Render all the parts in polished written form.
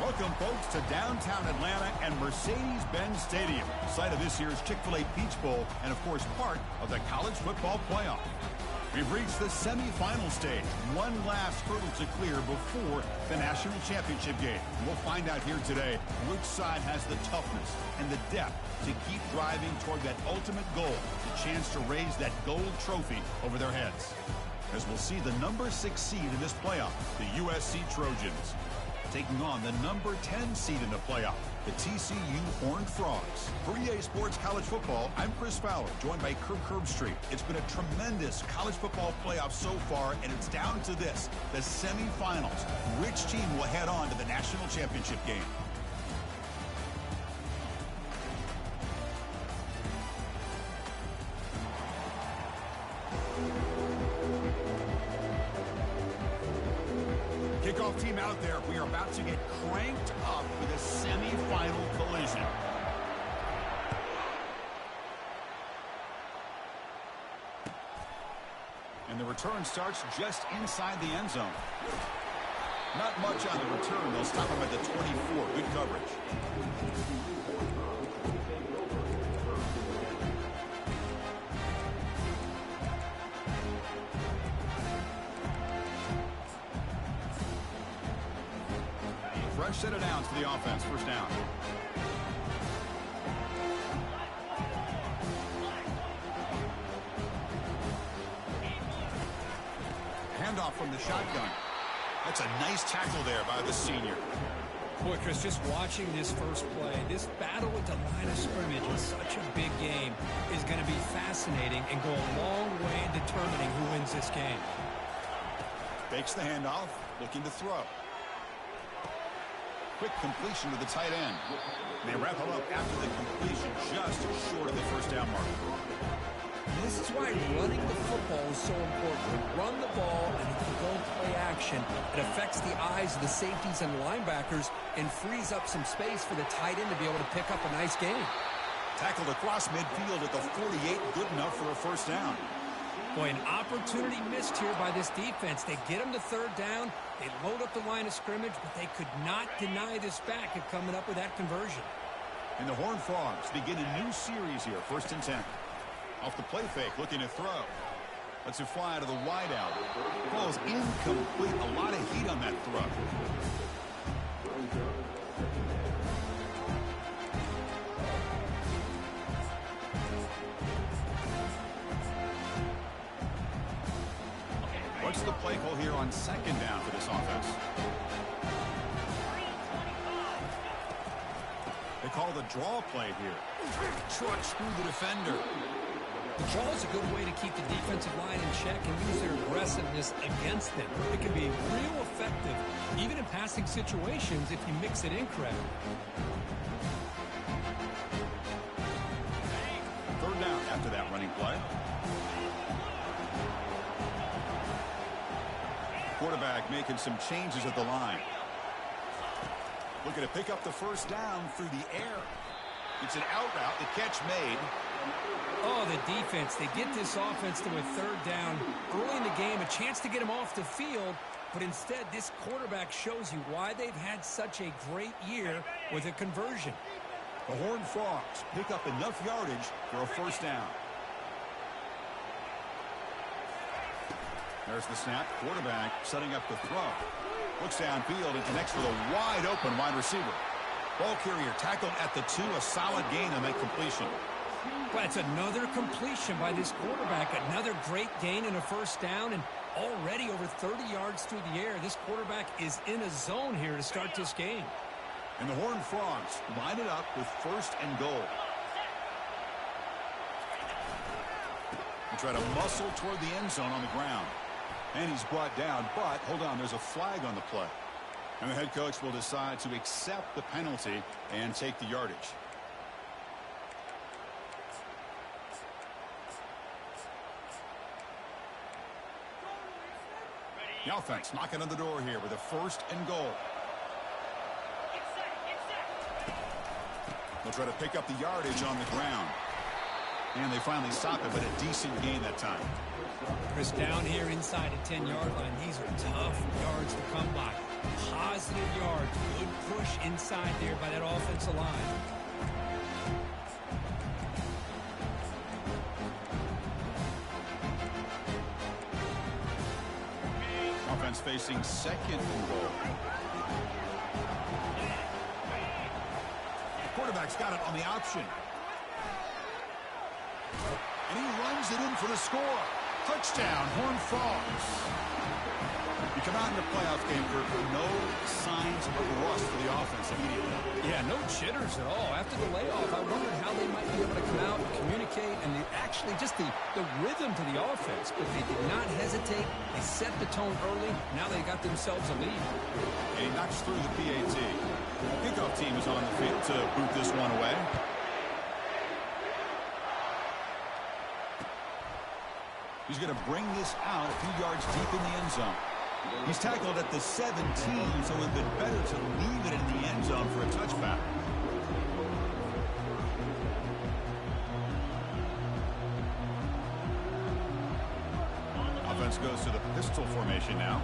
Welcome, folks, to downtown Atlanta and Mercedes-Benz Stadium, site of this year's Chick-fil-A Peach Bowl and, of course, part of the college football playoff. We've reached the semifinal stage, one last hurdle to clear before the national championship game. We'll find out here today which side has the toughness and the depth to keep driving toward that ultimate goal, the chance to raise that gold trophy over their heads. As we'll see the number 6 seed in this playoff, the USC Trojans, taking on the number 10 seed in the playoff, the TCU Horned Frogs. For EA Sports College Football, I'm Chris Fowler, joined by Kirk Herbstreit. It's been a tremendous college football playoff so far, and it's down to this, the semifinals. Which team will head on to the national championship game? Kickoff team out there. We are about to get cranked up with a semifinal collision. And the return starts just inside the end zone. Not much on the return. They'll stop him at the 24. Good coverage. Fresh set of downs for the offense. First down. Handoff from the shotgun. That's a nice tackle there by the senior. Boy, Chris, just watching this first play, this battle with the line of scrimmage in such a big game is going to be fascinating and go a long way in determining who wins this game. Fakes the handoff, looking to throw. Quick completion to the tight end. They wrap it up after the completion, just short of the first down mark. This is why running the football is so important. Run the ball, and if you don't play action, it affects the eyes of the safeties and linebackers and frees up some space for the tight end to be able to pick up a nice gain. Tackled across midfield at the 48, good enough for a first down. Boy, an opportunity missed here by this defense. They get them to third down. They load up the line of scrimmage, but they could not deny this back of coming up with that conversion. And the Horned Frogs begin a new series here, 1st and 10. Off the play fake, looking to throw. Lets it fly to the wideout. Falls incomplete. A lot of heat on that throw. What's the play call here on 2nd down for this offense? They call the draw play here. Trucks through the defender. The draw is a good way to keep the defensive line in check and use their aggressiveness against them. It can be real effective, even in passing situations, if you mix it in correctly. 3rd down after that running play. Quarterback making some changes at the line. Looking to pick up the first down through the air. It's an out route. The catch made. Oh, the defense. They get this offense to a 3rd down early in the game, a chance to get them off the field, but instead this quarterback shows you why they've had such a great year with a conversion. The Horned Frogs pick up enough yardage for a first down. There's the snap. Quarterback setting up the throw. Looks downfield and connects with a wide open wide receiver. Ball carrier tackled at the 2. A solid gain on that completion. Well, it's another completion by this quarterback. Another great gain in a first down, and already over 30 yards through the air. This quarterback is in a zone here to start this game. And the Horned Frogs line it up with 1st and goal. They try to muscle toward the end zone on the ground. And he's brought down, but hold on, there's a flag on the play. And the head coach will decide to accept the penalty and take the yardage. The offense knocking on the door here with a 1st and goal. They'll try to pick up the yardage on the ground. And they finally stop it, but a decent gain that time. Chris, down here inside the 10-yard line, these are tough yards to come by. Positive yards. Good push inside there by that offensive line. Offense facing second and goal. Quarterback's got it on the option. And he runs it in for the score. Touchdown, Horned Frogs. You come out in the playoff game, Kirk, no signs of rust for the offense immediately. Yeah, no jitters at all. After the layoff, I wondered how they might be able to come out and communicate and actually just the rhythm to the offense. But they did not hesitate. They set the tone early. Now they got themselves a lead. And he knocks through the PAT. Kickoff team is on the field to boot this one away. He's going to bring this out a few yards deep in the end zone. He's tackled at the 17, so it would have been better to leave it in the end zone for a touchback. Offense goes to the pistol formation now.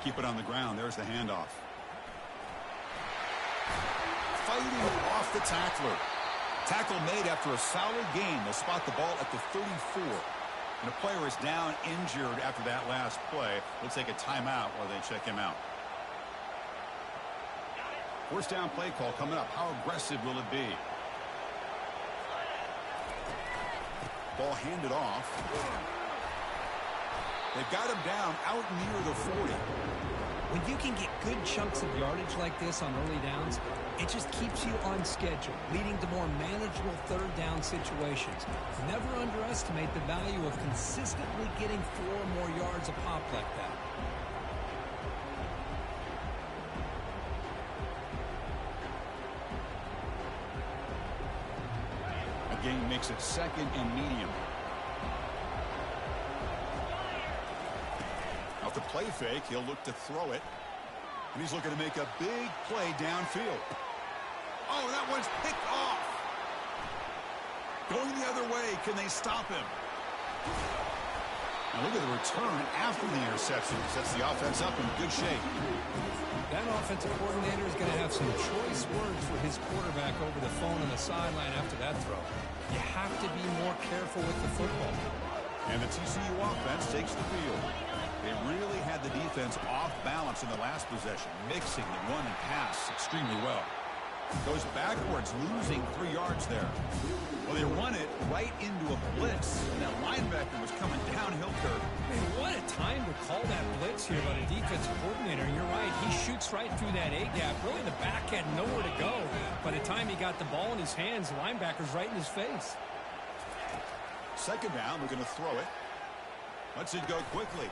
Keep it on the ground. There's the handoff. Fighting off the tackler. Tackle made after a solid gain. They'll spot the ball at the 34. And a player is down injured after that last play. We'll take a timeout while they check him out. First down play call coming up. How aggressive will it be? Ball handed off. They've got him down out near the 40. When you can get good chunks of yardage like this on early downs, it just keeps you on schedule, leading to more manageable third down situations. Never underestimate the value of consistently getting 4 or more yards a pop like that. Again, makes it second and medium. Off the play fake, he'll look to throw it. And he's looking to make a big play downfield. Oh, that one's picked off. Going the other way, can they stop him? Now look at the return after the interception. Sets the offense up in good shape. That offensive coordinator is going to have some choice words for his quarterback over the phone on the sideline after that throw. You have to be more careful with the football. And the TCU offense takes the field. They really had the defense off balance in the last possession, mixing the run and pass extremely well. Goes backwards, losing 3 yards there. Well, they run it right into a blitz, and that linebacker was coming downhill, Kirk. Man, what a time to call that blitz here by the defensive coordinator. You're right, he shoots right through that A-gap. Really, the back had nowhere to go. By the time he got the ball in his hands, the linebacker's right in his face. Second down, we're going to throw it. Lets it go quickly.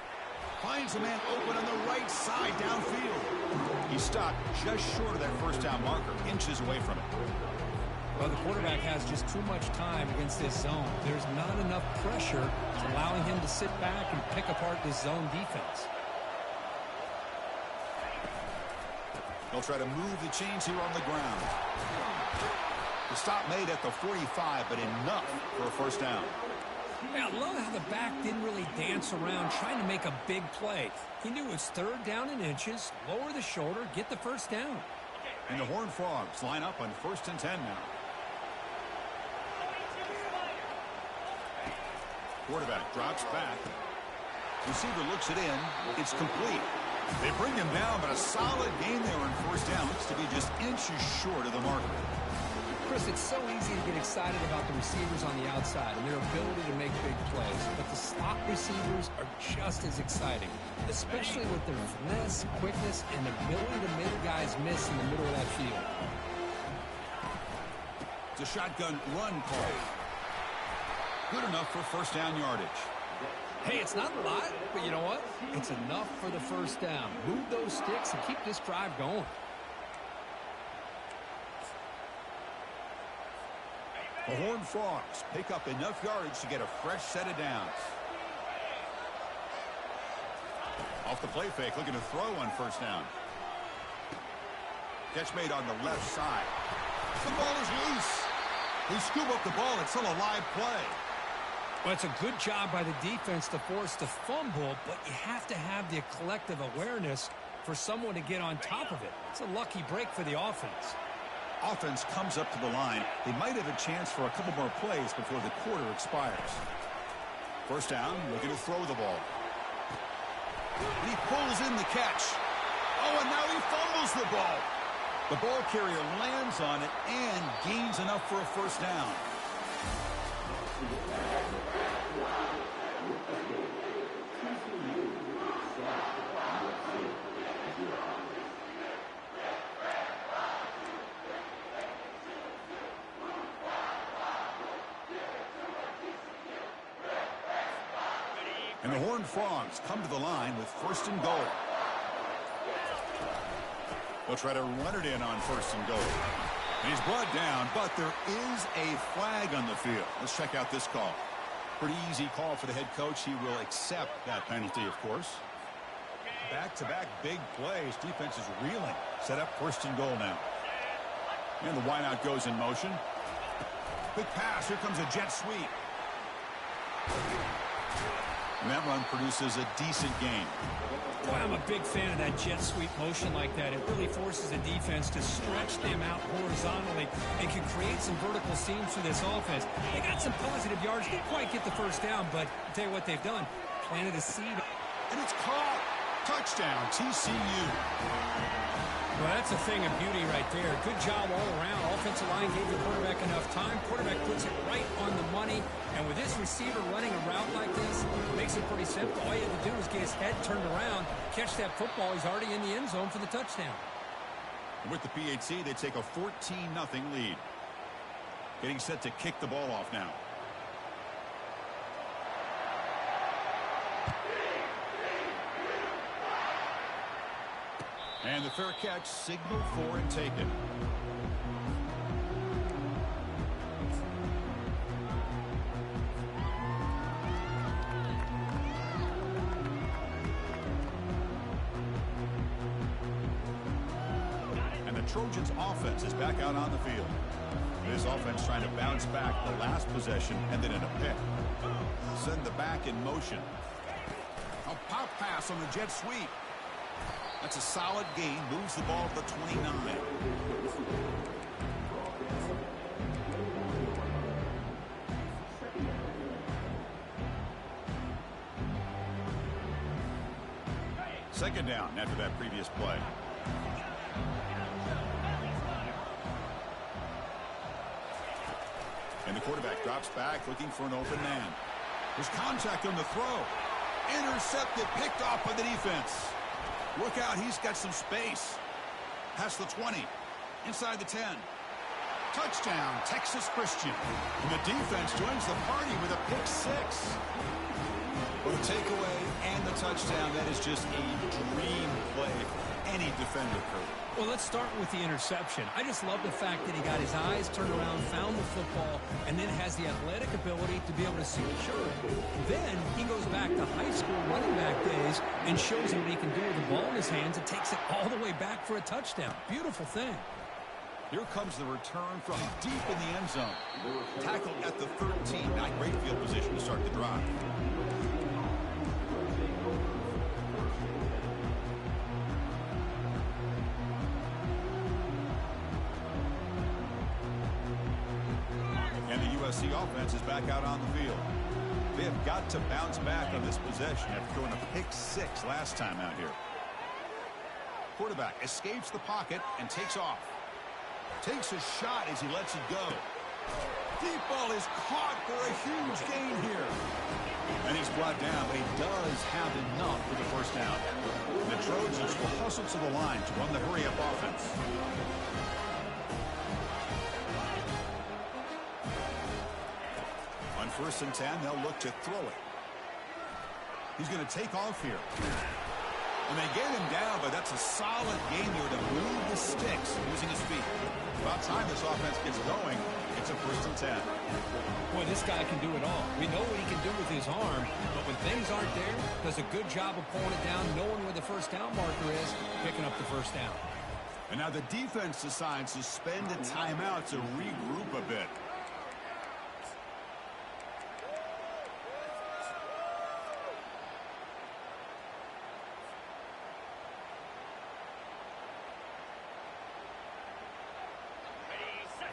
Finds a man open on the right side downfield. He stopped just short of that first down marker, inches away from it. Well, the quarterback has just too much time against this zone. There's not enough pressure allowing him to sit back and pick apart this zone defense. They'll try to move the chains here on the ground. The stop made at the 45, but enough for a first down. Yeah, I love how the back didn't really dance around trying to make a big play. He knew it was third down in inches, lower the shoulder, get the first down. And the Horned Frogs line up on 1st and 10 now. Quarterback drops back. Receiver looks it in. It's complete. They bring him down, but a solid gain there on first down. Looks to be just inches short of the marker. Chris, it's so easy to get excited about the receivers on the outside and their ability to make big plays, but the slot receivers are just as exciting, especially with their finesse, quickness, and ability to make guys miss in the middle of that field. It's a shotgun run call. Good enough for first down yardage. Hey, it's not a lot, but you know what? It's enough for the first down. Move those sticks and keep this drive going. The Horned Frogs pick up enough yardage to get a fresh set of downs. Off the play fake, looking to throw on first down. Catch made on the left side. The ball is loose. They scoop up the ball. It's still a live play. Well, it's a good job by the defense to force the fumble, but you have to have the collective awareness for someone to get on top of it. It's a lucky break for the offense. Offense comes up to the line. They might have a chance for a couple more plays before the quarter expires. First down, looking to throw the ball. He pulls in the catch. Oh, and now he fumbles the ball. The ball carrier lands on it and gains enough for a first down. And the Horned Frogs come to the line with first and goal. They'll try to run it in on first and goal. And he's brought down, but there is a flag on the field. Let's check out this call. Pretty easy call for the head coach. He will accept that penalty, of course. Back-to-back big plays. Defense is reeling. Set up first and goal now. And the wideout goes in motion. Quick pass. Here comes a jet sweep. And that run produces a decent gain. Boy, I'm a big fan of that jet sweep motion like that. It really forces the defense to stretch them out horizontally and can create some vertical seams for this offense. They got some positive yards. Didn't quite get the first down, but I'll tell you what they've done. Planted a seed. And it's caught. Touchdown, TCU. Well, that's a thing of beauty right there. Good job all around. Offensive line gave the quarterback enough time. Quarterback puts it right on the money. And with this receiver running a route like this, it makes it pretty simple. All you have to do is get his head turned around, catch that football. He's already in the end zone for the touchdown. With the PHC, they take a 14-0 lead. Getting set to kick the ball off now. And the fair catch, signal for and taken. And the Trojans offense is back out on the field. This offense trying to bounce back. The last possession ended in a pick. Send the back in motion. A pop pass on the jet sweep. That's a solid gain. Moves the ball to the 29. Second down after that previous play. And the quarterback drops back looking for an open man. There's contact on the throw. Intercepted, picked off by the defense. Look out, he's got some space. Past the 20. Inside the 10. Touchdown, Texas Christian. And the defense joins the party with a pick six. Well, the takeaway and the touchdown, that is just a dream play for any defender, Kurt. Well, let's start with the interception. I just love the fact that he got his eyes turned around, found the football, and then has the athletic ability to be able to secure it. Then he goes back to high school running back days and shows him what he can do with the ball in his hands and takes it all the way back for a touchdown. Beautiful thing. Here comes the return from deep in the end zone. Tackled at the 13. Not great field position to start the drive. The offense is back out on the field. They have got to bounce back on this possession after throwing a pick six last time out here. Quarterback escapes the pocket and takes off. Takes a shot as he lets it go. Deep ball is caught for a huge gain here. And he's brought down, but he does have enough for the first down. The Trojans will hustle to the line to run the hurry-up offense. First and 10, they'll look to throw it. He's going to take off here. And they get him down, but that's a solid game here to move the sticks using his feet. About time this offense gets going, it's a first and 10. Boy, this guy can do it all. We know what he can do with his arm, but when things aren't there, does a good job of pulling it down, knowing where the first down marker is, picking up the first down. And now the defense decides to spend a timeout to regroup a bit.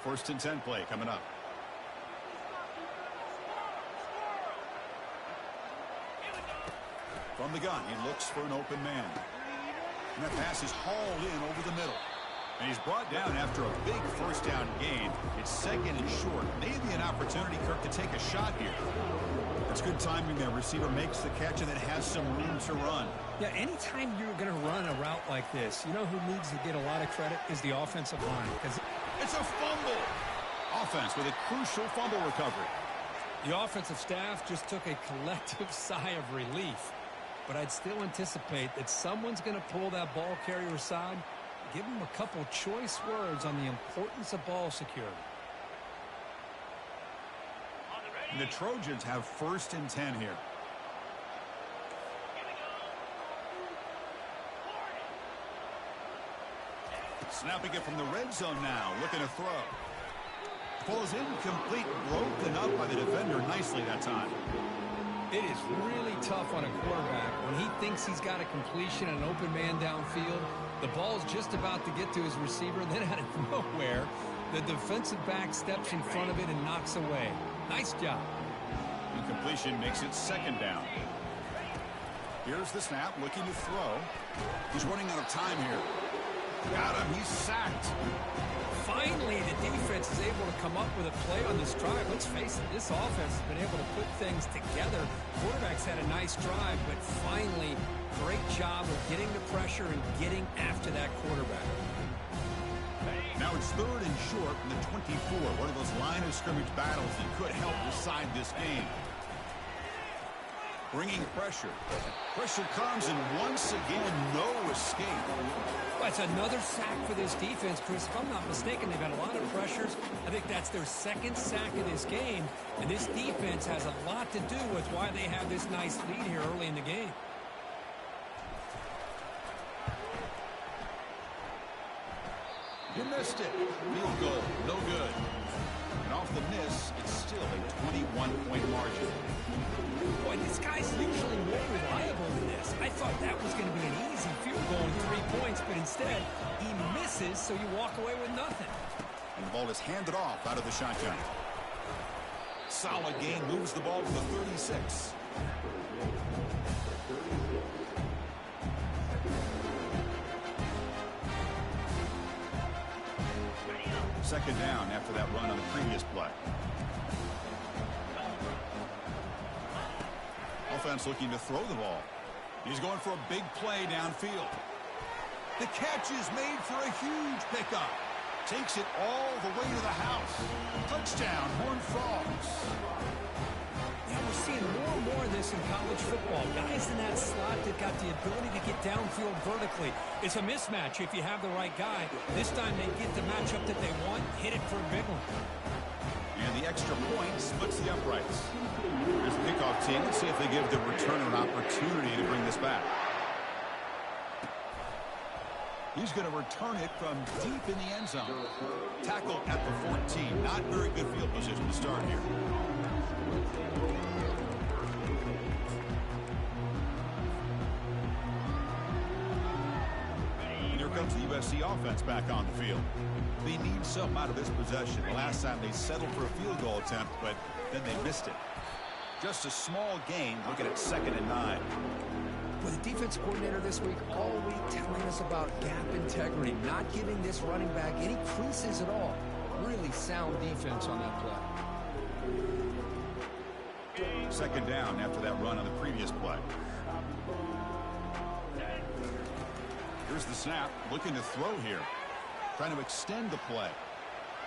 First and 10 play coming up. From the gun, he looks for an open man. And that pass is hauled in over the middle. And he's brought down after a big first down gain. It's second and short. Maybe an opportunity, Kirk, to take a shot here. It's good timing there. Receiver makes the catch and then has some room to run. Yeah, anytime you're going to run a route like this, you know who needs to get a lot of credit is the offensive line. Because it's a fumble. Offense with a crucial fumble recovery. The offensive staff just took a collective sigh of relief. But I'd still anticipate that someone's going to pull that ball carrier aside, give him a couple choice words on the importance of ball security. And the Trojans have first and 10 here. Snapping it from the red zone now, looking to throw. Falls incomplete, broken up by the defender nicely that time. It is really tough on a quarterback when he thinks he's got a completion and an open man downfield. The ball's just about to get to his receiver, and then out of nowhere, the defensive back steps in front of it and knocks away. Nice job. Incompletion makes it second down. Here's the snap, looking to throw. He's running out of time here. Got him, he's sacked. Finally, the defense is able to come up with a play on this drive. Let's face it, this offense has been able to put things together. Quarterback's had a nice drive, but finally, great job of getting the pressure and getting after that quarterback. Now it's third and short from the 24. One of those line of scrimmage battles that could help decide this game. Bringing pressure. Pressure comes, and once again, no escape. That's another sack for this defense, Chris. If I'm not mistaken, they've had a lot of pressures. I think that's their second sack of this game. And this defense has a lot to do with why they have this nice lead here early in the game. You missed it. Field goal. No good. And off the miss, it's still a 21-point margin. Boy, this guy's usually more reliable than this. I thought that was going to be an easy field goal and 3 points, but instead, he misses, so you walk away with nothing. And the ball is handed off out of the shotgun. Solid gain, moves the ball to the 36. Second down after that run on the previous play. Offense looking to throw the ball. He's going for a big play downfield. The catch is made for a huge pickup. Takes it all the way to the house. Touchdown, Horned Frogs. Yeah, we're seeing more and more of this in college football. Guys in that slot that got the ability to get downfield vertically. It's a mismatch if you have the right guy. This time they get the matchup that they want, hit it for a big one. And the extra point splits the uprights. Here's the kickoff team. Let's see if they give the returner an opportunity to bring this back. He's going to return it from deep in the end zone. Tackle at the 14. Not very good field position to start here. And here comes the USC offense back on the field. They need something out of this possession. The last time they settled for a field goal attempt, but then they missed it. Just a small gain, looking at 2nd and 9. With the defense coordinator this week, all week telling us about gap integrity, not giving this running back any creases at all. Really sound defense on that play. Second down after that run on the previous play. Here's the snap, looking to throw here. Trying to extend the play.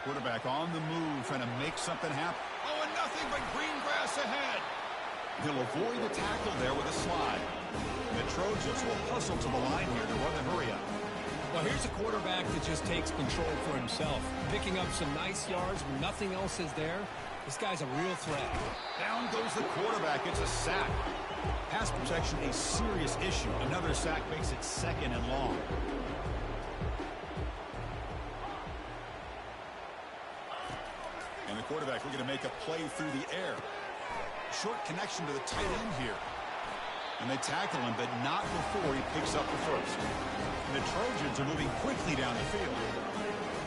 Quarterback on the move, trying to make something happen. Oh, and nothing but green grass ahead. He'll avoid the tackle there with a slide. The Trojans will hustle to the line here to run the hurry-up. Well, here's a quarterback that just takes control for himself. Picking up some nice yards when nothing else is there. This guy's a real threat. Down goes the quarterback. It's a sack. Pass protection, a serious issue. Another sack makes it 2nd and long. And the quarterback looking to make a play through the air. Short connection to the tight end here. And they tackle him, but not before he picks up the first. And the Trojans are moving quickly down the field.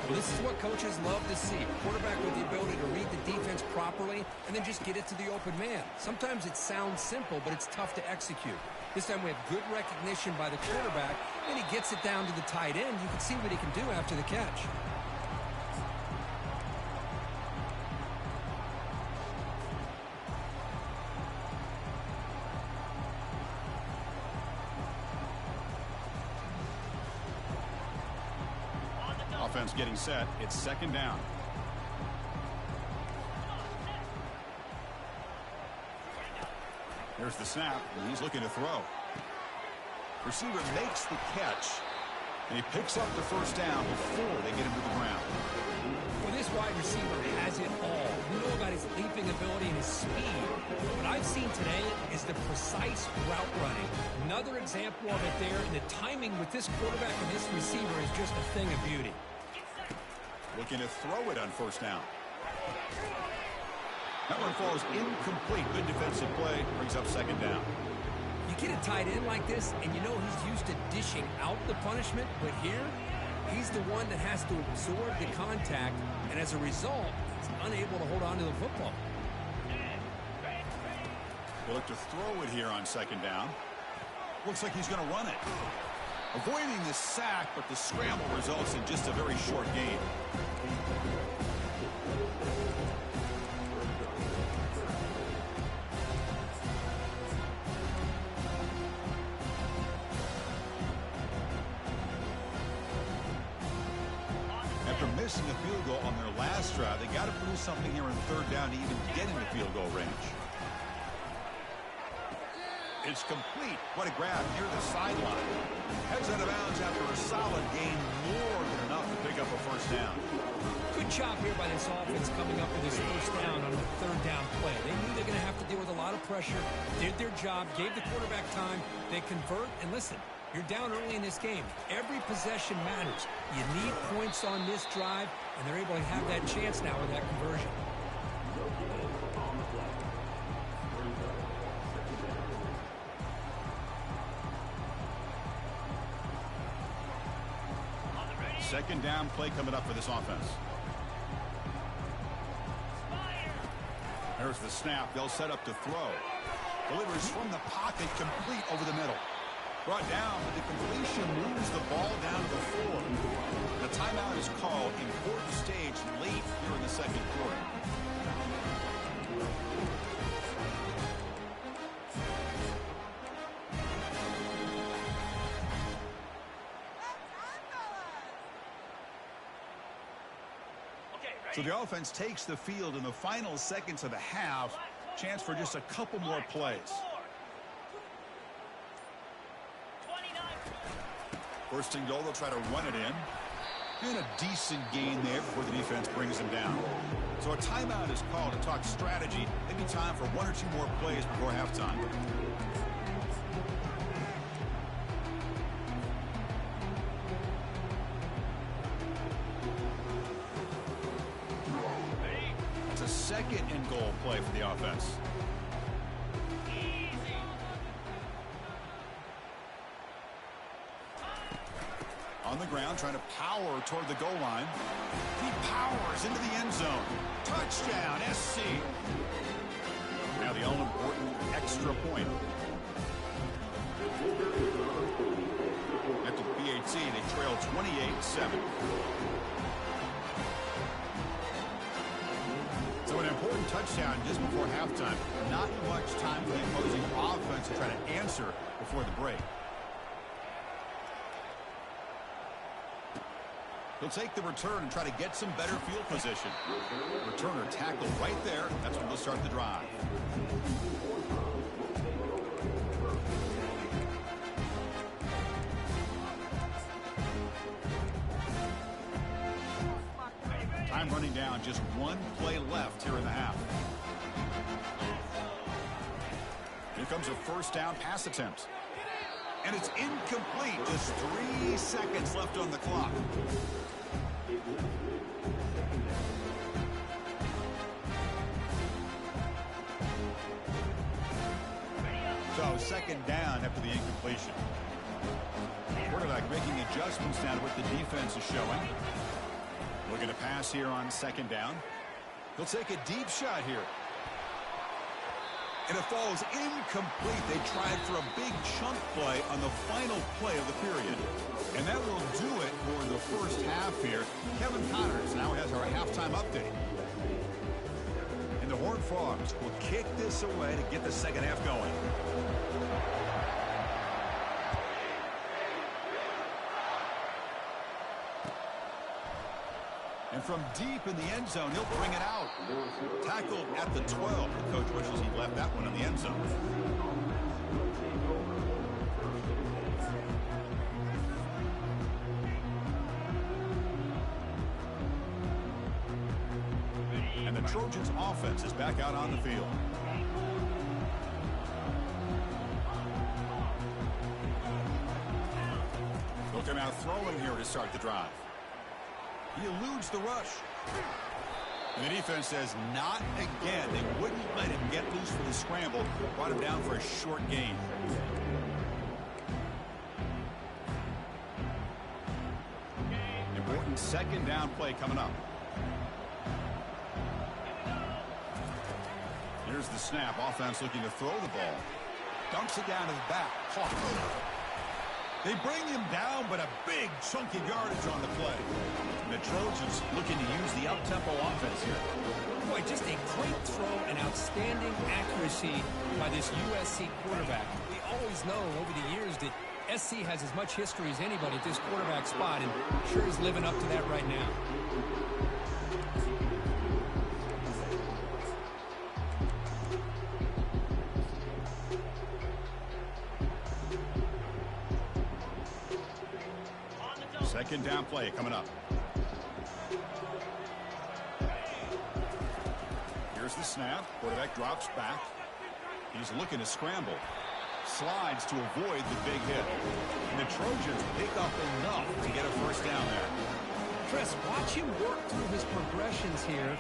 Well, this is what coaches love to see. A quarterback with the ability to read the defense properly and then just get it to the open man. Sometimes it sounds simple, but it's tough to execute. This time we have good recognition by the quarterback, and he gets it down to the tight end. You can see what he can do after the catch. Offense getting set. It's second down. Here's the snap, and he's looking to throw. Receiver makes the catch, and he picks up the first down before they get him to the ground. Well, this wide receiver has it all. We know about his leaping ability and his speed. What I've seen today is the precise route running. Another example of it there, and the timing with this quarterback and this receiver is just a thing of beauty. Looking to throw it on first down. That one falls incomplete. Good defensive play. Brings up second down. You get a tight end like this, and you know he's used to dishing out the punishment, but here, he's the one that has to absorb the contact, and as a result, he's unable to hold on to the football. They look to throw it here on second down. Looks like he's going to run it. Avoiding the sack, but the scramble results in just a very short gain. After missing a field goal on their last drive, they got to produce something here on third down to even get in the field goal range. It's complete. What a grab near the sideline. Heads out of bounds after a solid gain, more than enough to pick up a first down. Good job here by this offense coming up with this first down on the third down play. They knew they're going to have to deal with a lot of pressure, did their job, gave the quarterback time. They convert, and listen, you're down early in this game. Every possession matters. You need points on this drive, and they're able to have that chance now with that conversion. Second down play coming up for this offense. There's the snap. They'll set up to throw. Delivers from the pocket, complete over the middle. Brought down, but the completion moves the ball down to the 4. The timeout is called. Important stage late here in the second quarter. So the offense takes the field in the final seconds of the half. Chance for just a couple more plays. First and goal, they'll try to run it in. And a decent gain there before the defense brings them down. So a timeout is called to talk strategy. Maybe time for one or two more plays before halftime. Second and goal play for the offense. On the ground, trying to power toward the goal line. He powers into the end zone. Touchdown, SC. Now the all-important extra point. After the PAT, they trail 28-7. So an important touchdown just before halftime. Not much time for the opposing offense to try to answer before the break. He'll take the return and try to get some better field position. Returner tackled right there. That's when they'll start the drive. Time running down, just one play left here in the half. Here comes a first down pass attempt. And it's incomplete. Just 3 seconds left on the clock. So second down after the incompletion. Quarterback making adjustments now to what the defense is showing. Looking to pass here on second down. He'll take a deep shot here. And it falls incomplete. They tried for a big chunk play on the final play of the period. And that will do it for the first half here. Kevin Connors now has our halftime update. And the Horned Frogs will kick this away to get the second half going. And from deep in the end zone, he'll bring it out. Tackled at the 12. The coach wishes he left that one in the end zone. And the Trojans' offense is back out on the field. They'll come out throwing here to start the drive. He eludes the rush. And the defense says, not again. They wouldn't let him get loose for the scramble. Brought him down for a short gain. Important second down play coming up. Here's the snap. Offense looking to throw the ball. Dumps it down to the back. Hawk. They bring him down, but a big chunky yardage on the play. And the Trojans looking to use the up-tempo offense here. Boy, just a great throw and outstanding accuracy by this USC quarterback. We always know over the years that SC has as much history as anybody at this quarterback spot, and sure is living up to that right now. Second down play coming up. Here's the snap. Quarterback drops back. He's looking to scramble. Slides to avoid the big hit. And the Trojans pick up enough to get a first down there. Chris, watch him work through his progressions here.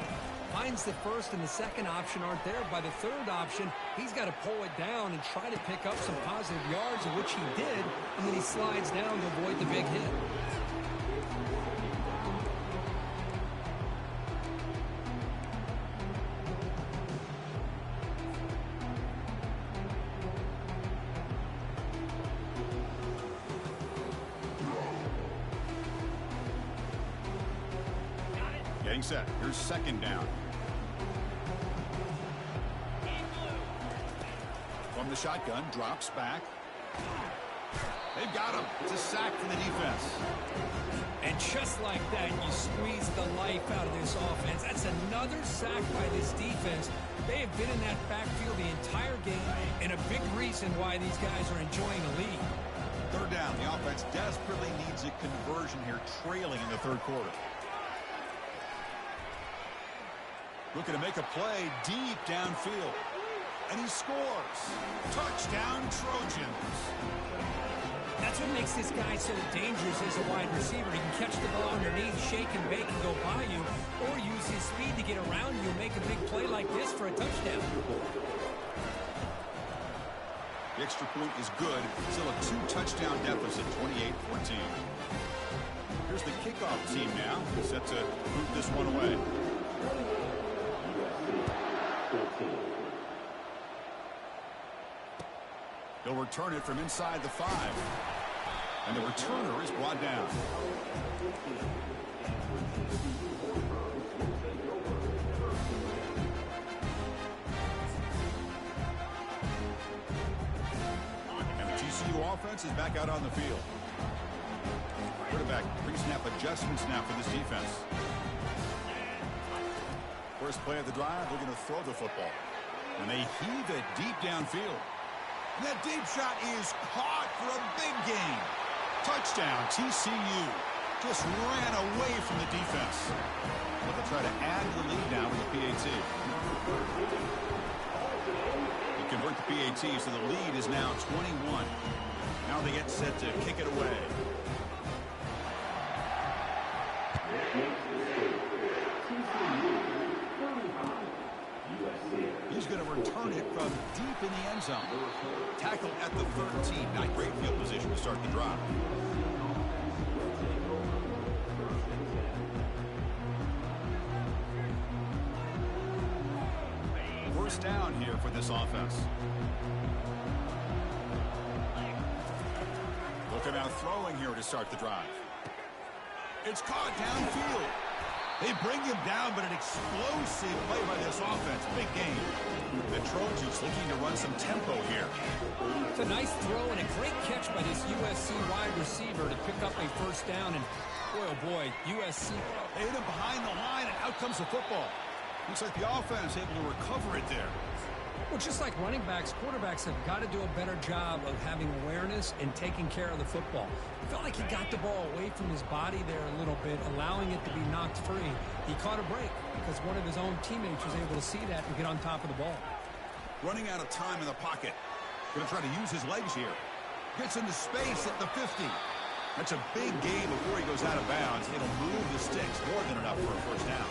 Finds the first and the second option aren't there. By the third option, he's got to pull it down and try to pick up some positive yards, which he did, and then he slides down to avoid the big hit. Getting set. Here's second down. From the shotgun, drops back. They've got him. It's a sack for the defense. And just like that, you squeeze the life out of this offense. That's another sack by this defense. They have been in that backfield the entire game, and a big reason why these guys are enjoying a lead. Third down. The offense desperately needs a conversion here, trailing in the third quarter. Looking to make a play deep downfield. And he scores. Touchdown, Trojans. That's what makes this guy so dangerous as a wide receiver. He can catch the ball underneath, shake and bake and go by you, or use his speed to get around you and make a big play like this for a touchdown. The extra point is good. Still a two-touchdown deficit, 28-14. Here's the kickoff team now, set to boot this one away. They'll return it from inside the 5. And the returner is brought down. And the TCU offense is back out on the field. Quarterback pre-snap adjustments now for this defense. First play of the drive, looking to throw the football. And they heave it deep downfield. And that deep shot is caught for a big gain. Touchdown, TCU. Just ran away from the defense. But they'll try to add to the lead now with the PAT. They convert the PAT, so the lead is now 21. Now they get set to kick it away. He's going to return it from deep in the end zone. Tackle at the 13. Not great field position to start the drive. first down here for this offense. Looking out throwing here to start the drive. It's caught downfield. They bring him down, but an explosive play by this offense. Big game. The Trojans looking to run some tempo here. It's a nice throw and a great catch by this USC wide receiver to pick up a first down. And boy, oh boy, USC. They hit him behind the line, and out comes the football. Looks like the offense able to recover it there. Well, just like running backs, quarterbacks have got to do a better job of having awareness and taking care of the football. I felt like he got the ball away from his body there a little bit, allowing it to be knocked free. He caught a break because one of his own teammates was able to see that and get on top of the ball. Running out of time in the pocket. Going to try to use his legs here. Gets into space at the 50. That's a big gain before he goes out of bounds. It'll move the sticks more than enough for a first down.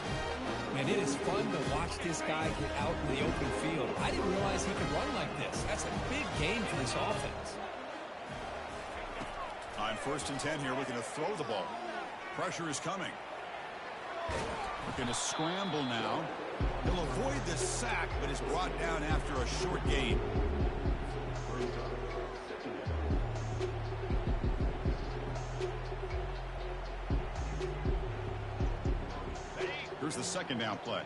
And it is fun to watch this guy get out in the open field. I didn't realize he could run like this. That's a big gain for this offense. On 1st and 10 here, looking to throw the ball. Pressure is coming. Looking to scramble now. He'll avoid the sack, but is brought down after a short gain. Here's the second down play.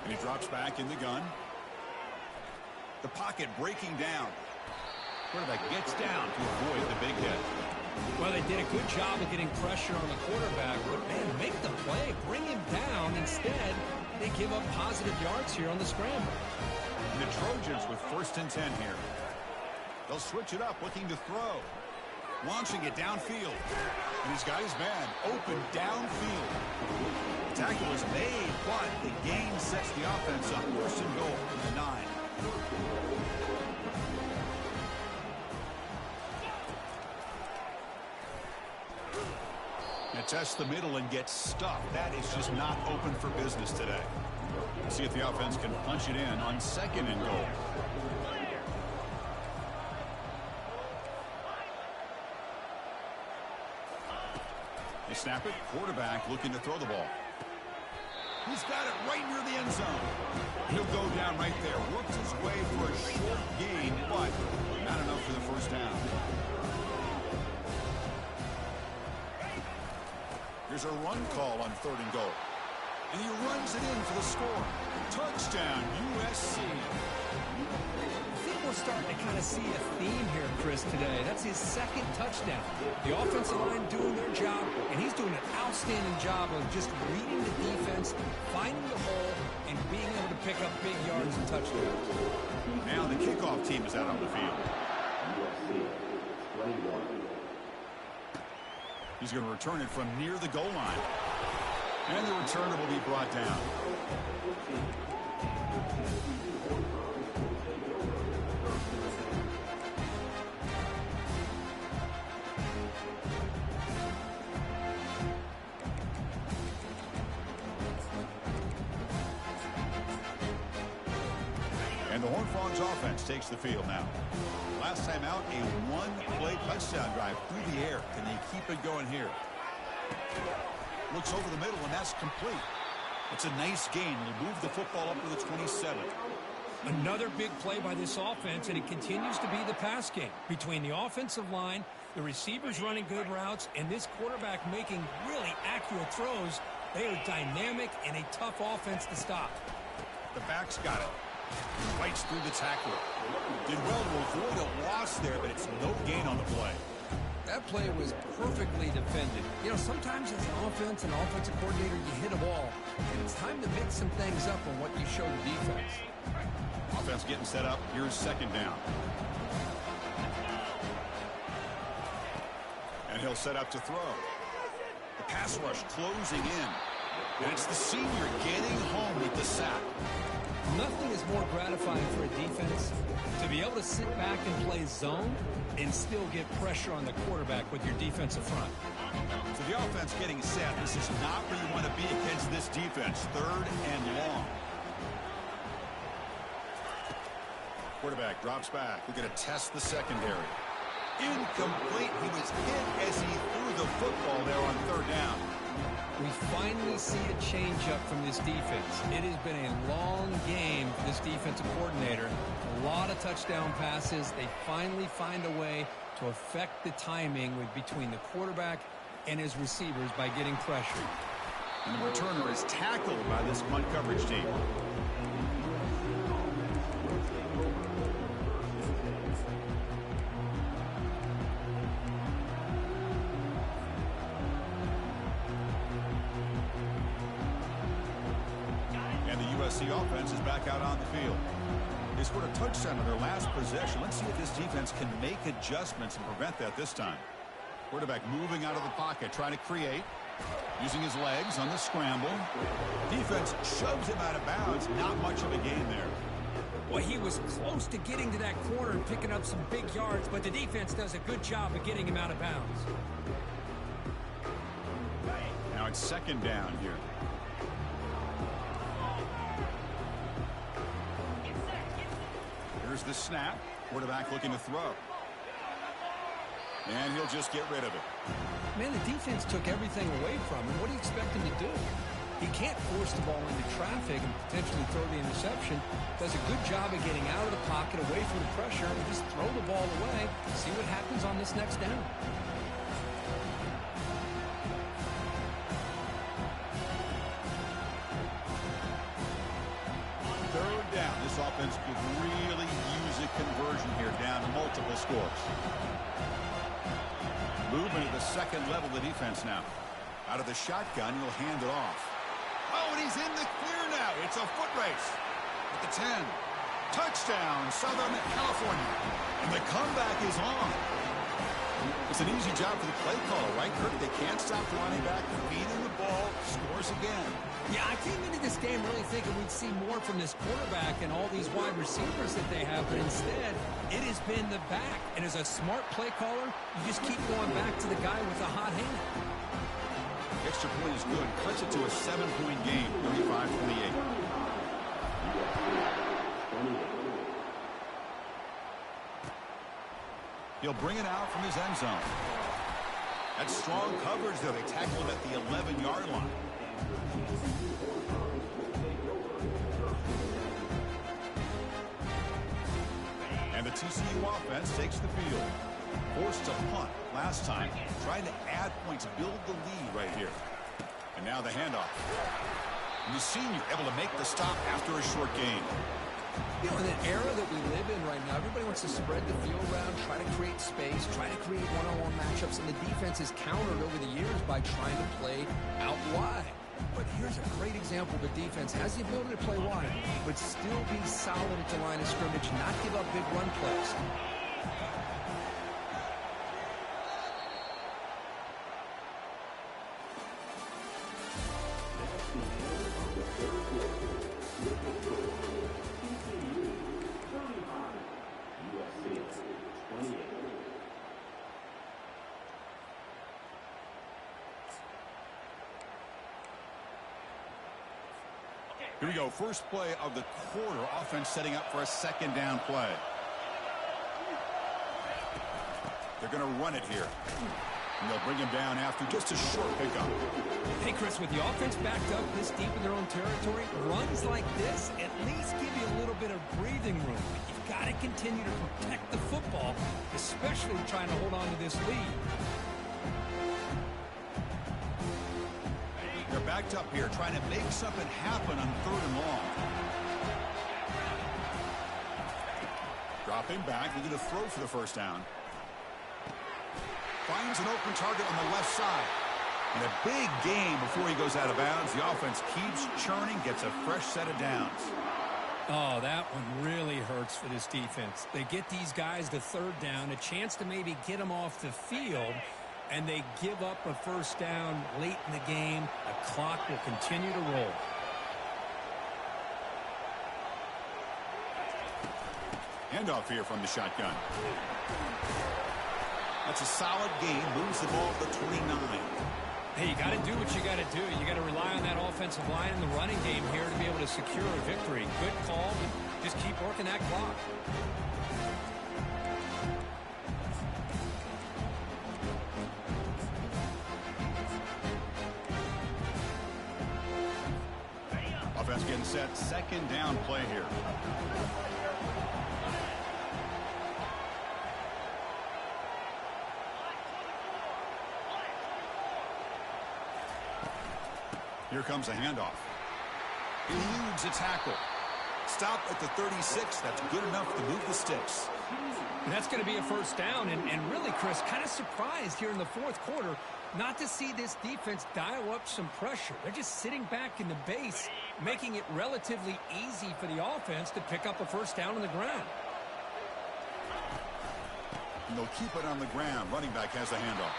And he drops back in the gun. The pocket breaking down. Quarterback gets down to avoid the big hit. Well, they did a good job of getting pressure on the quarterback, but man, make the play, bring him down. Instead, they give up positive yards here on the scramble. The Trojans with 1st and 10 here. They'll switch it up, looking to throw. Launching it downfield. And he's got his man open downfield. The tackle is made, but the gain sets the offense up. 1st and goal from the 9. Now test the middle and get stuffed. That is just not open for business today. See if the offense can punch it in on 2nd and goal. They snap it. Quarterback looking to throw the ball. He's got it right near the end zone. He'll go down right there. Works his way for a short gain, but not enough for the first down. Here's a run call on 3rd and goal. And he runs it in for the score. Touchdown, USC. I think we're starting to kind of see a theme here, Chris, today. That's his 2nd touchdown. The offensive line doing their job, and he's doing an outstanding job of just reading the defense, finding the hole, and being able to pick up big yards and touchdowns. Now the kickoff team is out on the field. He's going to return it from near the goal line. And the returner will be brought down. And the Horned Frogs offense takes the field now. Last time out, a one-play touchdown drive through the air. Can they keep it going here? Looks over the middle, and that's complete. It's a nice gain. They'll move the football up to the 27. Another big play by this offense, and it continues to be the pass game between the offensive line, the receivers running good routes, and this quarterback making really accurate throws. They are dynamic and a tough offense to stop. The back's got it. Fights through the tackler. Did well to avoid a loss there, but it's no gain on the play. That play was perfectly defended. You know, sometimes as an offense and offensive coordinator, you hit a ball, and it's time to mix some things up on what you show the defense. Offense getting set up. Here's 2nd down. And he'll set up to throw. The pass rush closing in. And it's the senior getting home with the sack. Nothing is more gratifying for a defense to be able to sit back and play zone and still get pressure on the quarterback with your defensive front. So the offense getting set. This is not where you want to be against this defense. 3rd and long. Quarterback drops back. We're going to test the secondary. Incomplete. He was hit as he threw the football there on third down. We finally see a change-up from this defense. It has been a long game for this defensive coordinator. A lot of touchdown passes. They finally find a way to affect the timing between the quarterback and his receivers by getting pressure. And the returner is tackled by this punt coverage team. And the USC offense is back out on the field. They scored a touchdown on their last possession. Let's see if this defense can make adjustments and prevent that this time. Quarterback moving out of the pocket, trying to create. Using his legs on the scramble. Defense shoves him out of bounds. Not much of a gain there. Well, he was close to getting to that corner and picking up some big yards, but the defense does a good job of getting him out of bounds. Now it's second down here. Here's the snap. Quarterback looking to throw. And he'll just get rid of it. Man, the defense took everything away from him. What do you expect him to do? He can't force the ball into traffic and potentially throw the interception. Does a good job of getting out of the pocket, away from the pressure, and just throw the ball away. See what happens on this next down. Third down. This offense could really use a conversion here, down multiple scores. Movement at the second level of the defense now. Out of the shotgun, he'll hand it off. Oh, and he's in the clear now. It's a foot race. At the 10. Touchdown, Southern California. And the comeback is on. It's an easy job for the play caller, right, Kirk? They can't stop the running back, feeding the ball, scores again. Yeah, I came into this game really thinking we'd see more from this quarterback and all these wide receivers that they have, but instead, it has been the back. And as a smart play caller, you just keep going back to the guy with the hot hand. Extra point is good. Cuts it to a 7-point game, 35-28. He'll bring it out from his end zone. That's strong coverage there. They tackle him at the 11-yard line. And the TCU offense takes the field. Forced to punt last time. Trying to add points, build the lead right here. And now the handoff. And the senior able to make the stop after a short gain. You know, in an era that we live in right now, everybody wants to spread the field around, try to create space, try to create one-on-one matchups, and the defense has countered over the years by trying to play out wide. But here's a great example of a defense has the ability to play wide, but still be solid at the line of scrimmage, not give up big run plays. Here we go. First play of the quarter. Offense setting up for a second down play. They're going to run it here. And they'll bring him down after just a short pickup. Hey, Chris, with the offense backed up this deep in their own territory, runs like this at least give you a little bit of breathing room. You've got to continue to protect the football, especially trying to hold on to this lead. They're backed up here, trying to make something happen on third and long. Dropping back, looking to throw for the first down. Finds an open target on the left side. And a big gain before he goes out of bounds. The offense keeps churning, gets a fresh set of downs. Oh, that one really hurts for this defense. They get these guys to third down, a chance to maybe get them off the field, and they give up a first down late in the game. The clock will continue to roll. Handoff here from the shotgun. That's a solid gain. Moves the ball to the 29. Hey, you got to do what you got to do. You got to rely on that offensive line in the running game here to be able to secure a victory. Good call, but just keep working that clock. Defense getting set. Second down play here. Here comes a handoff. Eludes a tackle. Stop at the 36. That's good enough to move the sticks. And that's going to be a first down. And really, Chris, kind of surprised here in the fourth quarter not to see this defense dial up some pressure. They're just sitting back in the base, making it relatively easy for the offense to pick up a first down on the ground. And they'll keep it on the ground. Running back has the handoff.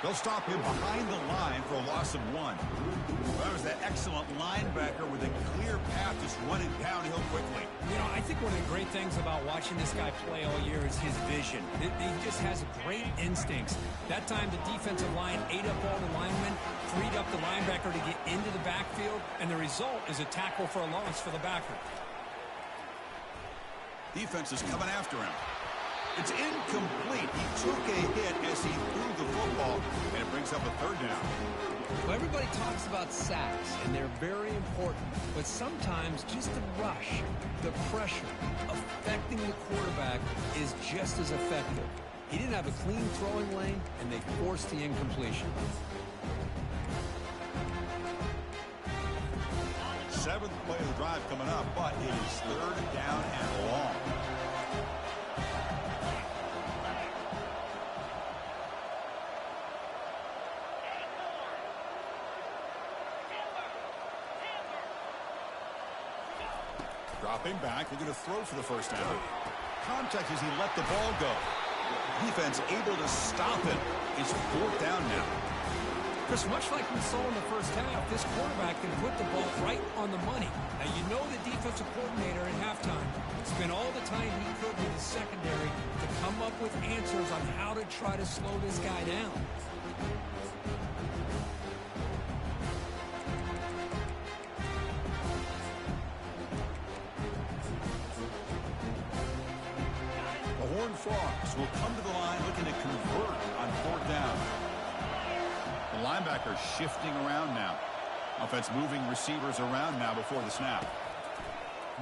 They'll stop him behind the line for a loss of 1. Well, that was that excellent linebacker with a clear path just running downhill quickly. You know, I think one of the great things about watching this guy play all year is his vision. He just has great instincts. That time the defensive line ate up all the linemen, freed up the linebacker to get into the backfield, and the result is a tackle for a loss for the backer. Defense is coming after him. It's incomplete. He took a hit as he threw the football, and it brings up a third down. Well, everybody talks about sacks, and they're very important. But sometimes just the rush, the pressure, affecting the quarterback is just as effective. He didn't have a clean throwing lane, and they forced the incompletion. 7th play of the drive coming up, but it is third down and long. Dropping back, they're going to throw for the first down. Contact as he let the ball go. Defense able to stop it. It's fourth down now. Chris, much like we saw in the first half, this quarterback can put the ball right on the money. Now, you know the defensive coordinator at halftime spent all the time he could with his secondary to come up with answers on how to try to slow this guy down. Frogs will come to the line looking to convert on fourth down. The linebacker shifting around now. Offense moving receivers around now before the snap.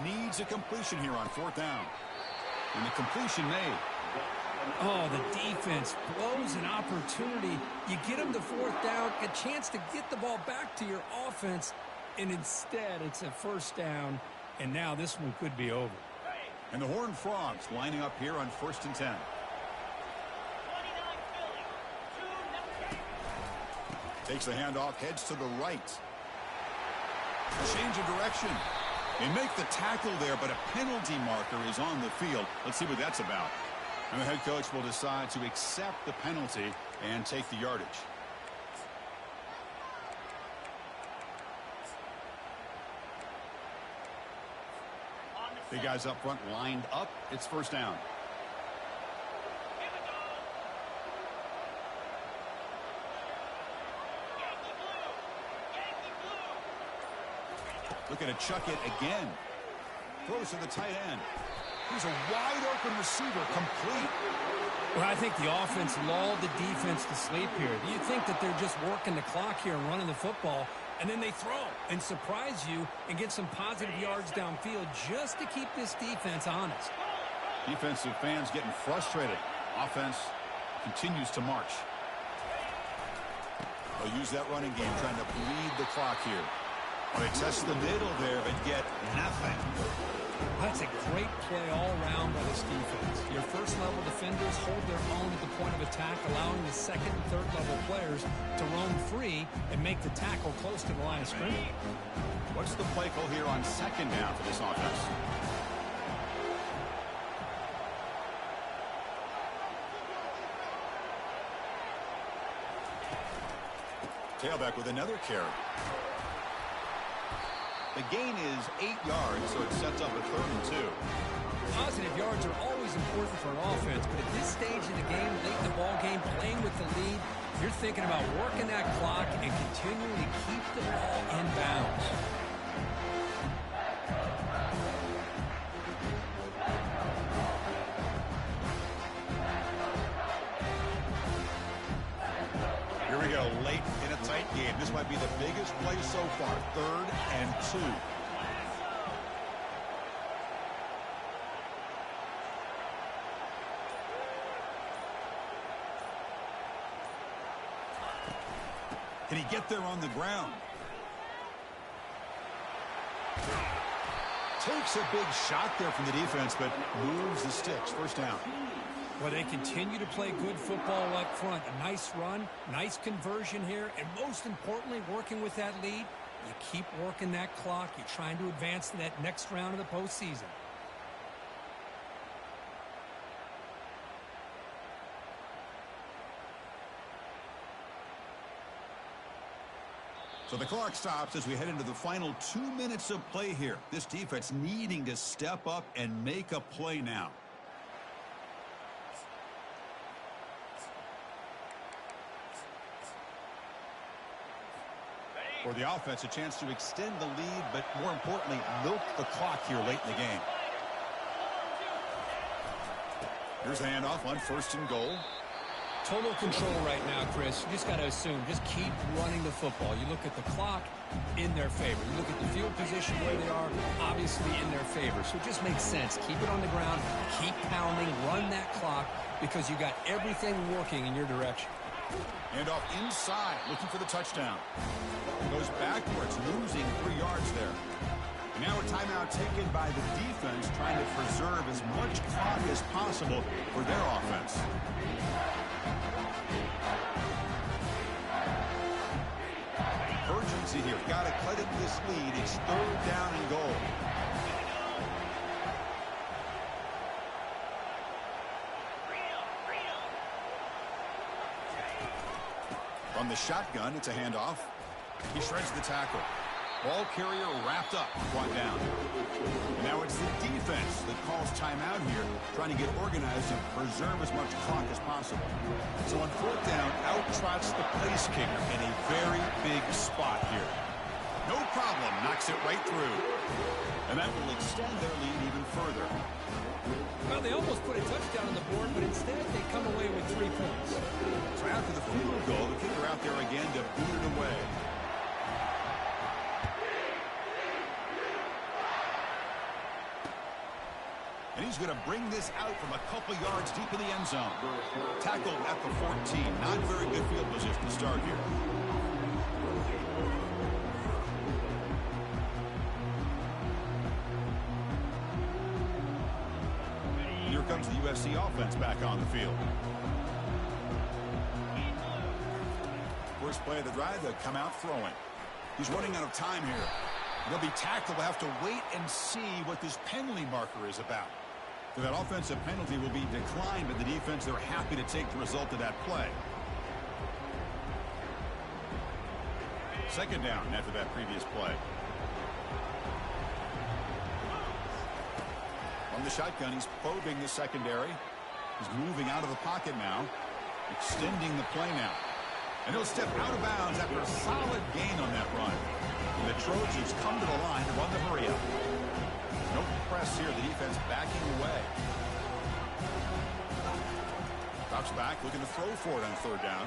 Needs a completion here on fourth down. And the completion made. Oh, the defense blows an opportunity. You get them to fourth down, a chance to get the ball back to your offense, and instead it's a first down, and now this one could be over. And the Horned Frogs lining up here on 1st and 10. Takes the handoff, heads to the right. Change of direction. They make the tackle there, but a penalty marker is on the field. Let's see what that's about. And the head coach will decide to accept the penalty and take the yardage. Big guys up front lined up. It's first down. Looking to chuck it again. Throws to the tight end. He's a wide open receiver, complete. Well, I think the offense lulled the defense to sleep here. You think that they're just working the clock here and running the football, and then they throw and surprise you and get some positive yards downfield just to keep this defense honest. Defensive fans getting frustrated. Offense continues to march. They'll use that running game trying to bleed the clock here. They test the middle there, but get nothing. That's a great play all around by this defense. Your first-level defenders hold their own at the point of attack, allowing the second and third-level players to roam free and make the tackle close to the line of scrimmage. What's the play call here on second down for this offense? Tailback with another carry. The gain is 8 yards, so it sets up a 3rd and 2. Positive yards are always important for an offense, but at this stage in the game, late in the ball game, playing with the lead, you're thinking about working that clock and continuing to keep the ball in bounds. Here we go, late in a tight game. This might be the biggest play so far. 3rd and 2. Can he get there on the ground? Takes a big shot there from the defense, but moves the sticks. First down. Well, they continue to play good football up front. A nice run, nice conversion here, and most importantly, working with that lead, you keep working that clock. You're trying to advance to that next round of the postseason. So the clock stops as we head into the final 2 minutes of play here. This defense needing to step up and make a play now. For the offense, a chance to extend the lead, but more importantly, milk the clock here late in the game. Here's a handoff on 1st and goal. Total control right now, Chris. You just got to assume, just keep running the football. You look at the clock, in their favor. You look at the field position where they are, obviously in their favor. So it just makes sense. Keep it on the ground, keep pounding, run that clock, because you got everything working in your direction. Handoff inside, looking for the touchdown. Goes backwards, losing 3 yards there. And now a timeout taken by the defense, trying to preserve as much clock as possible for their offense. Urgency here. Got to cut into this lead. It's 3rd down and goal. From the shotgun, it's a handoff. He shreds the tackle. Ball carrier wrapped up, brought down. And now it's the defense that calls timeout here, trying to get organized and preserve as much clock as possible. So on 4th down, out trots the place kicker in a very big spot here. No problem, knocks it right through. And that will extend their lead even further. Well, they almost put a touchdown on the board, but instead they come away with 3 points. So after the field goal, the kicker out there again to boot it away. And he's going to bring this out from a couple yards deep in the end zone. Tackled at the 14. Not very good field position to start here. Here comes the USC offense back on the field. First play of the drive, they'll come out throwing. He's running out of time here. He'll be tackled. We'll have to wait and see what this penalty marker is about. So that offensive penalty will be declined, but the defense, they're happy to take the result of that play. 2nd down after that previous play. From the shotgun, he's probing the secondary. He's moving out of the pocket now, extending the play now. And he'll step out of bounds after a solid gain on that run. And the Trojans come to the line to run the hurry up. No press here. The defense backing away. Drops back, looking to throw for it on 3rd down.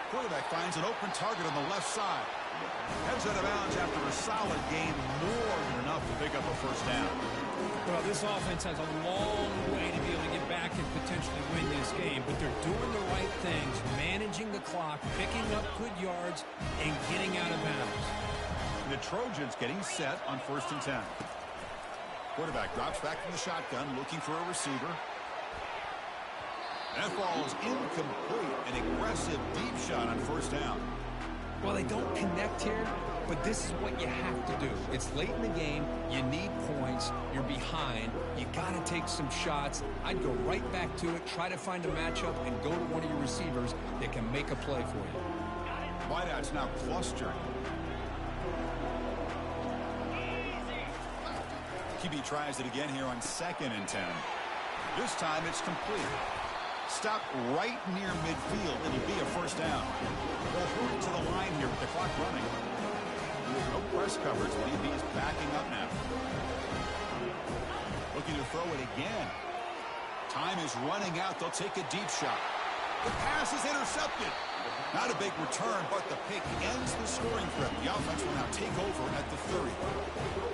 Quarterback finds an open target on the left side. Heads out of bounds after a solid gain, more than enough to pick up a 1st down. Well, this offense has a long way to be able to get back and potentially win this game, but they're doing the right things, managing the clock, picking up good yards, and getting out of bounds. The Trojans getting set on 1st and 10. Quarterback drops back from the shotgun, looking for a receiver. That ball is incomplete. An aggressive deep shot on 1st down. Well, they don't connect here, but this is what you have to do. It's late in the game. You need points. You're behind. You got to take some shots. I'd go right back to it, try to find a matchup, and go to one of your receivers that can make a play for you. Wideout's now clustering. QB tries it again here on 2nd and 10. This time it's complete. Stop right near midfield. It'll be a 1st down. They'll hurry to the line here with the clock running. No press coverage. The DB is backing up now. Looking to throw it again. Time is running out. They'll take a deep shot. The pass is intercepted. Not a big return, but the pick ends the scoring trip. The offense will now take over at the 30.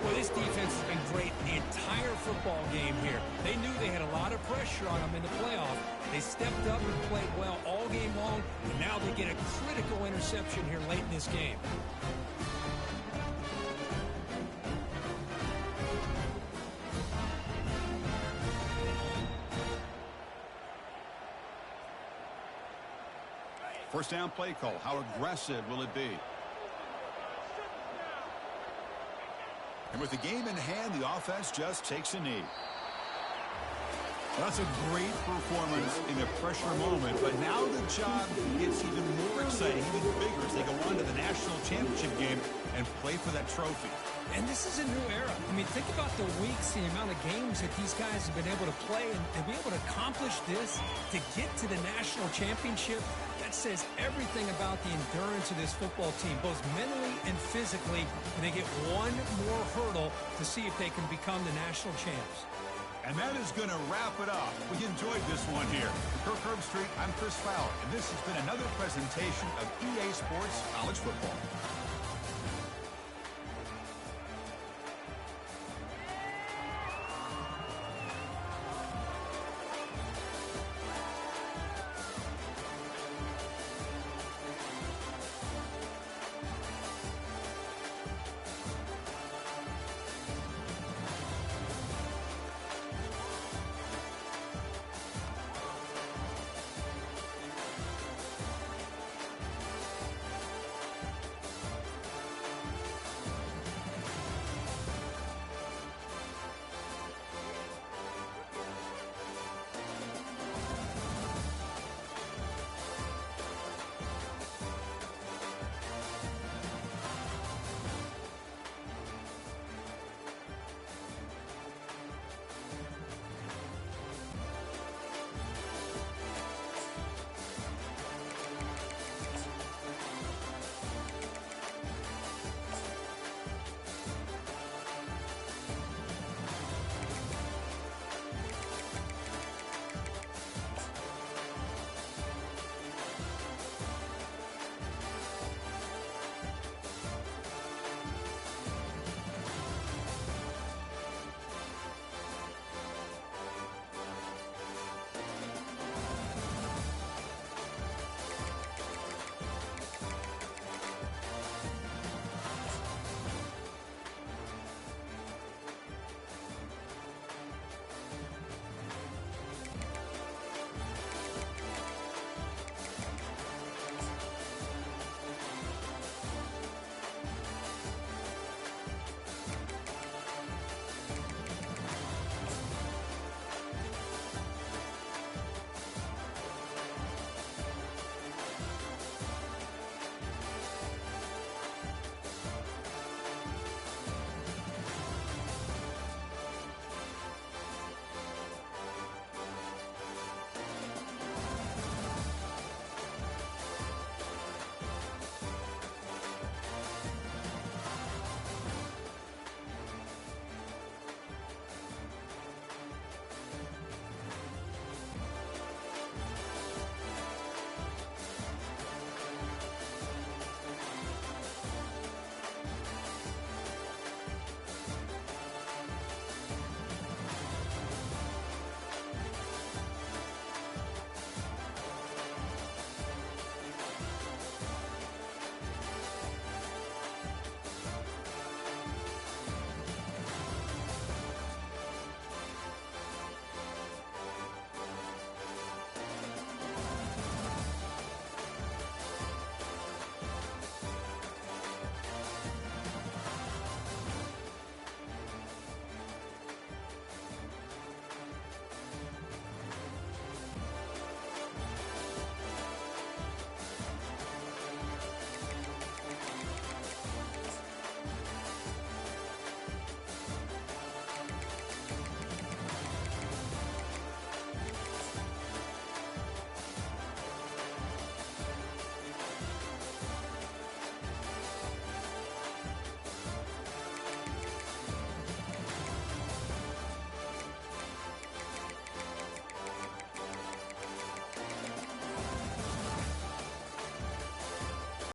Well, this defense has been great the entire football game here. They knew they had a lot of pressure on them in the playoff. They stepped up and played well all game long, and now they get a critical interception here late in this game. First down play call. How aggressive will it be? And with the game in hand, the offense just takes a knee. That's a great performance in a pressure moment, but now the job gets even more exciting, even bigger as they go on to the national championship game and play for that trophy. And this is a new era. I mean, think about the weeks, the amount of games that these guys have been able to play, and to be able to accomplish this, to get to the national championship, that says everything about the endurance of this football team, both mentally and physically, and they get one more hurdle to see if they can become the national champs. And that is going to wrap it up. We enjoyed this one here. For Kirk Herbstreit, I'm Chris Fowler, and this has been another presentation of EA Sports College Football.